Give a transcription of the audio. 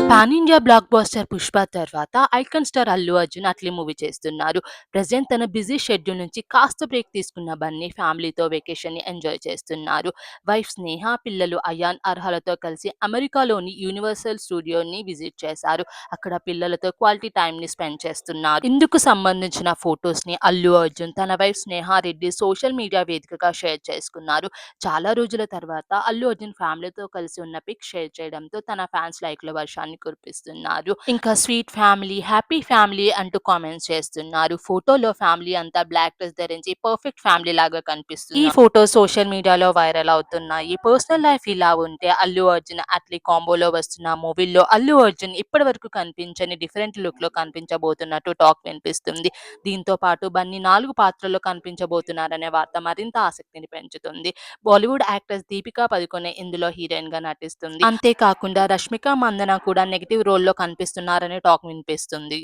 Pan India blockbuster 'Pushpa' తర్వాత icon star Allu Arjun 'Atlee' movie చేస్తున్నారు. Present తన బిజీ షెడ్యూల్ నుంచి కాస్త బ్రేక్ తీసుకున్న బన్నీ ఫ్యామిలీతో వెకేషన్‌ని ఎంజాయ్ చేస్తున్నారు. వైఫ్ స్నేహ, పిల్లలు అయాన్, అర్హలతో కలిసి అమెరికాలోని యూనివర్సల్ స్టూడియోని విజిట్ చేశారు. అక్కడ పిల్లలతో క్వాలిటీ టైమ్‌ని స్పెండ్ చేస్తున్నారు. ఇందుకు సంబంధించిన ఫోటోస్‌ని అల్లు అర్జున్ తన వైఫ్ స్నేహ రెడ్డి సోషల్ మీడియా వేదికగా షేర్ చేసుకున్నారు. చాలా రోజుల తర్వాత అల్లు అర్జున్ ఫ్యామిలీతో కలిసి ఉన్న పిక్ షేర్ చేయడంతో తన ఫ్యాన్స్ లైక్ల వర్షాన్ని కురిపిస్తున్నారు. ఇంకా స్వీట్ ఫ్యామిలీ, హ్యాపీ ఫ్యామిలీ అంటూ కామెంట్స్ చేస్తున్నారు. ఫోటోలో ఫ్యామిలీ అంతా బ్లాక్ డ్రెస్ ధరించి పర్ఫెక్ట్ ఫ్యామిలీ లాగా కనిపిస్తుంది. ఈ ఫోటో సోషల్ మీడియాలో వైరల్ అవుతున్నాయి. పర్సనల్ లైఫ్ ఇలా ఉంటే అల్లు అర్జున్ అట్లీ కాంబోలో వస్తున్న మూవీల్లో అల్లు అర్జున్ ఇప్పటి వరకు కనిపించని డిఫరెంట్ లుక్ లో కనిపించబోతున్నట్టు టాక్ వినిపిస్తుంది. దీంతో పాటు బన్నీ 4 పాత్రల్లో కనిపించబోతున్నారనే వార్త మరింత ఆసక్తిని పెంచుతుంది. బాలీవుడ్ యాక్ట్రెస్ దీపికా పదుకొనె ఇందులో హీరోయిన్ గా నటిస్తుంది. అంతేకాకుండా రష్మిక మందన కూడా నెగెటివ్ రోల్ లో కనిపిస్తున్నారనే టాక్ వినిపిస్తుంది.